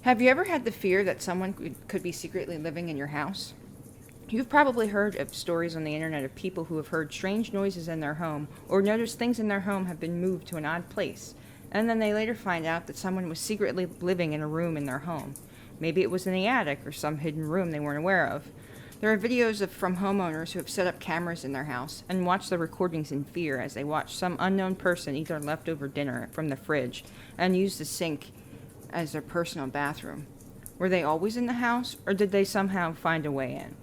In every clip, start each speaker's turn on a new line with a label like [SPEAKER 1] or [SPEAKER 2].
[SPEAKER 1] Have you ever had the fear that someone could be secretly living in your house? You've probably heard of stories on the internet of people who have heard strange noises in their home or noticed things in their home have been moved to an odd place, and then they later find out that someone was secretly living in a room in their home. Maybe it was in the attic or some hidden room they weren't aware of. There are videos from homeowners who have set up cameras in their house and watch the recordings in fear as they watch some unknown person eat their leftover dinner from the fridge and use the sink as their personal bathroom. Were they always in the house, or did they somehow find a way in?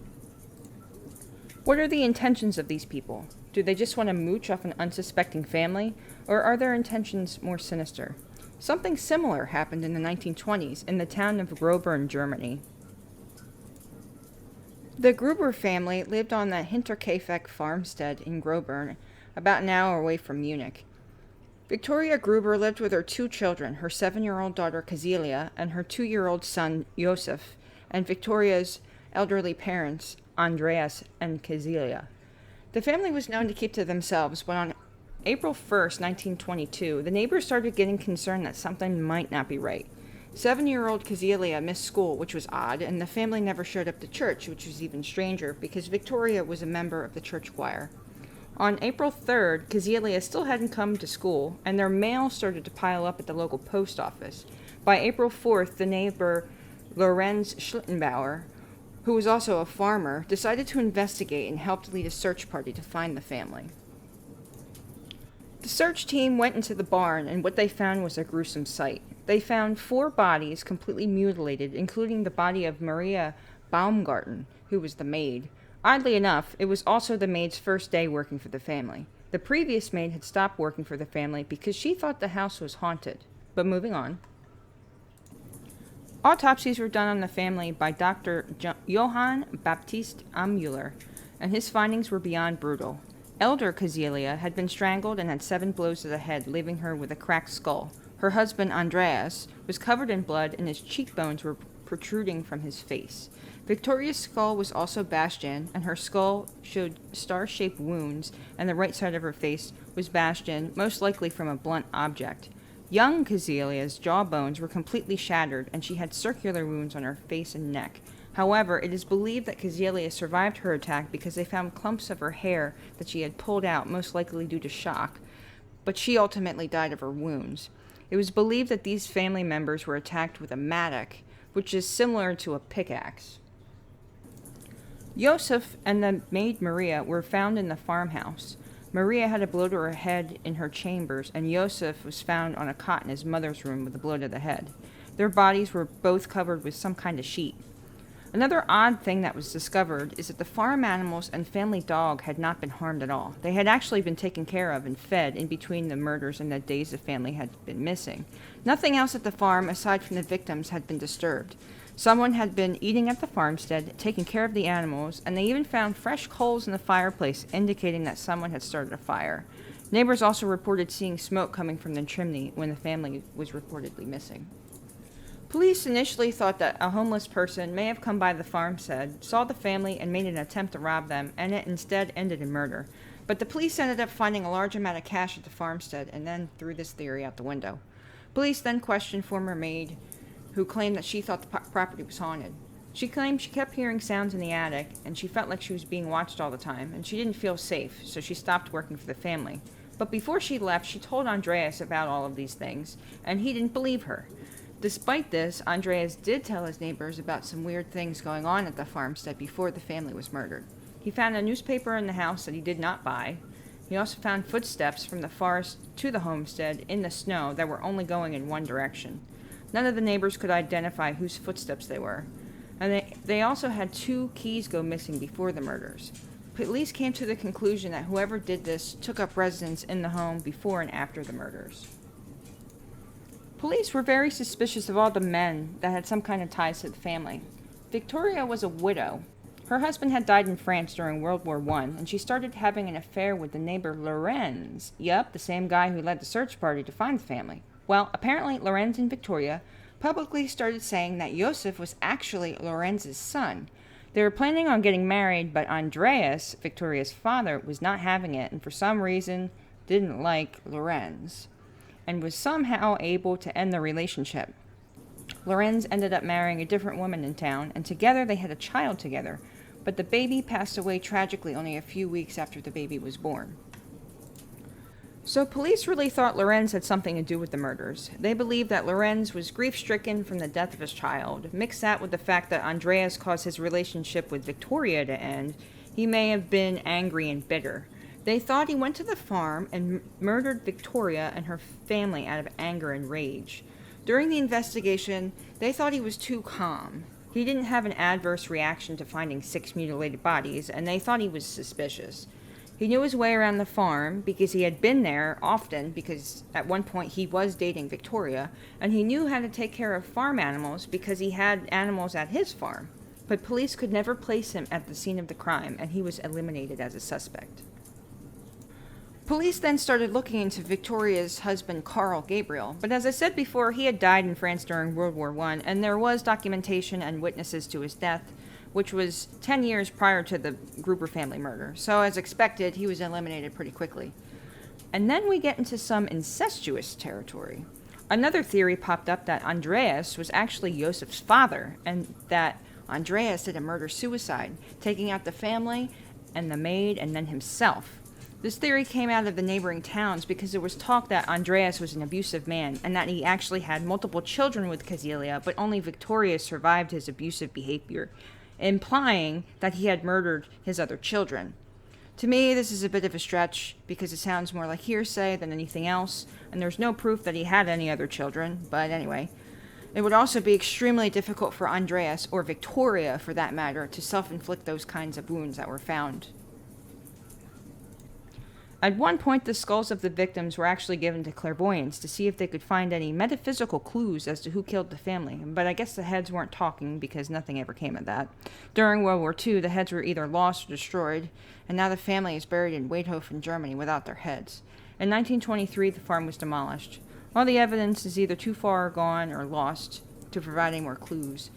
[SPEAKER 1] What are the intentions of these people? Do they just want to mooch off an unsuspecting family, or are their intentions more sinister? Something similar happened in the 1920s in the town of Grobern, Germany. The Gruber family lived on the Hinterkaifeck farmstead in Grobern, about an hour away from Munich. Victoria Gruber lived with her two children, her 7-year-old daughter Kazelia and her 2-year-old son Josef, and Victoria's elderly parents, Andreas and Kazelia. The family was known to keep to themselves, but on April 1st, 1922, the neighbors started getting concerned that something might not be right. 7-year-old Kazelia missed school, which was odd, and the family never showed up to church, which was even stranger because Victoria was a member of the church choir. On April 3rd, Kazelia still hadn't come to school, and their mail started to pile up at the local post office. By April 4th, the neighbor, Lorenz Schlittenbauer, who was also a farmer, decided to investigate and helped lead a search party to find the family. The search team went into the barn, and what they found was a gruesome sight. They found 4 bodies completely mutilated, including the body of Maria Baumgarten, who was the maid. Oddly enough, it was also the maid's first day working for the family. The previous maid had stopped working for the family because she thought the house was haunted. But moving on. Autopsies were done on the family by Dr. Johann Baptist Amüller, and his findings were beyond brutal. Elder Kazelia had been strangled and had 7 blows to the head, leaving her with a cracked skull. Her husband, Andreas, was covered in blood and his cheekbones were protruding from his face. Victoria's skull was also bashed in, and her skull showed star-shaped wounds, and the right side of her face was bashed in, most likely from a blunt object. Young Kazelia's jawbones were completely shattered, and she had circular wounds on her face and neck. However, it is believed that Kazelia survived her attack because they found clumps of her hair that she had pulled out, most likely due to shock, but she ultimately died of her wounds. It was believed that these family members were attacked with a mattock, which is similar to a pickaxe. Josef and the maid Maria were found in the farmhouse. Maria had a blow to her head in her chambers, and Josef was found on a cot in his mother's room with a blow to the head. Their bodies were both covered with some kind of sheet. Another odd thing that was discovered is that the farm animals and family dog had not been harmed at all. They had actually been taken care of and fed in between the murders and the days the family had been missing. Nothing else at the farm, aside from the victims, had been disturbed. Someone had been eating at the farmstead, taking care of the animals, and they even found fresh coals in the fireplace, indicating that someone had started a fire. Neighbors also reported seeing smoke coming from the chimney when the family was reportedly missing. Police initially thought that a homeless person may have come by the farmstead, saw the family, and made an attempt to rob them, and it instead ended in murder. But the police ended up finding a large amount of cash at the farmstead and then threw this theory out the window. Police then questioned former maid, who claimed that she thought the property was haunted. She claimed she kept hearing sounds in the attic, and she felt like she was being watched all the time, and she didn't feel safe, so she stopped working for the family. But before she left, she told Andreas about all of these things, and he didn't believe her. Despite this, Andreas did tell his neighbors about some weird things going on at the farmstead before the family was murdered. He found a newspaper in the house that he did not buy. He also found footsteps from the forest to the homestead in the snow that were only going in one direction. None of the neighbors could identify whose footsteps they were. And they also had 2 keys go missing before the murders. Police came to the conclusion that whoever did this took up residence in the home before and after the murders. Police were very suspicious of all the men that had some kind of ties to the family. Victoria was a widow. Her husband had died in France during World War I, and she started having an affair with the neighbor Lorenz. Yup, the same guy who led the search party to find the family. Well, apparently Lorenz and Victoria publicly started saying that Josef was actually Lorenz's son. They were planning on getting married, but Andreas, Victoria's father, was not having it, and for some reason didn't like Lorenz, and was somehow able to end the relationship. Lorenz ended up marrying a different woman in town, and together they had a child together, but the baby passed away tragically only a few weeks after the baby was born. So police really thought Lorenz had something to do with the murders. They believed that Lorenz was grief-stricken from the death of his child. Mix that with the fact that Andreas caused his relationship with Victoria to end, he may have been angry and bitter. They thought he went to the farm and murdered Victoria and her family out of anger and rage. During the investigation, they thought he was too calm. He didn't have an adverse reaction to finding 6 mutilated bodies, and they thought he was suspicious. He knew his way around the farm because he had been there often because at one point he was dating Victoria, and he knew how to take care of farm animals because he had animals at his farm. But police could never place him at the scene of the crime, and he was eliminated as a suspect. Police then started looking into Victoria's husband, Carl Gabriel, but as I said before, he had died in France during World War I, and there was documentation and witnesses to his death, which was 10 years prior to the Gruber family murder. So as expected, he was eliminated pretty quickly. And then we get into some incestuous territory. Another theory popped up that Andreas was actually Joseph's father, and that Andreas did a murder-suicide, taking out the family and the maid and then himself. This theory came out of the neighboring towns because there was talk that Andreas was an abusive man and that he actually had multiple children with Casilia, but only Victoria survived his abusive behavior, implying that he had murdered his other children. To me, this is a bit of a stretch because it sounds more like hearsay than anything else, and there's no proof that he had any other children, but anyway. It would also be extremely difficult for Andreas, or Victoria for that matter, to self-inflict those kinds of wounds that were found. At one point, the skulls of the victims were actually given to clairvoyants to see if they could find any metaphysical clues as to who killed the family, but I guess the heads weren't talking because nothing ever came of that. During World War II, the heads were either lost or destroyed, and now the family is buried in Weidhofen, Germany, without their heads. In 1923, the farm was demolished. All the evidence is either too far gone or lost to provide any more clues.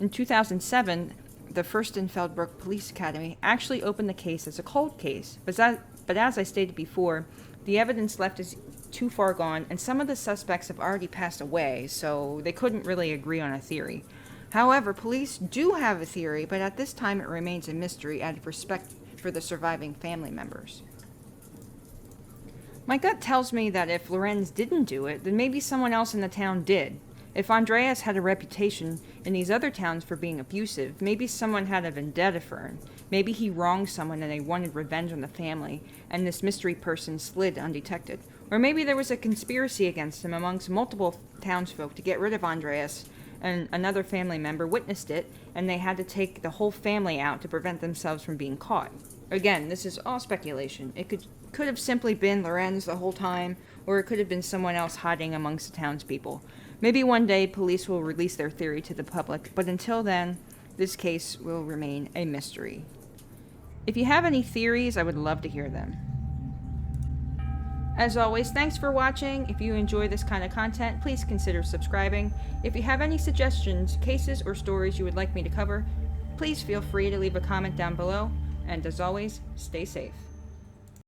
[SPEAKER 1] In 2007, the Fürstenfeldbruck Police Academy actually opened the case as a cold case, but as I stated before, the evidence left is too far gone, and some of the suspects have already passed away, so they couldn't really agree on a theory. However, police do have a theory, but at this time it remains a mystery out of respect for the surviving family members. My gut tells me that if Lorenz didn't do it, then maybe someone else in the town did. If Andreas had a reputation in these other towns for being abusive, maybe someone had a vendetta for him. Maybe he wronged someone and they wanted revenge on the family, and this mystery person slid undetected. Or maybe there was a conspiracy against him amongst multiple townsfolk to get rid of Andreas, and another family member witnessed it, and they had to take the whole family out to prevent themselves from being caught. Again, this is all speculation. It could have simply been Lorenz the whole time, or it could have been someone else hiding amongst the townspeople. Maybe one day police will release their theory to the public, but until then, this case will remain a mystery. If you have any theories, I would love to hear them. As always, thanks for watching. If you enjoy this kind of content, please consider subscribing. If you have any suggestions, cases, or stories you would like me to cover, please feel free to leave a comment down below. And as always, stay safe.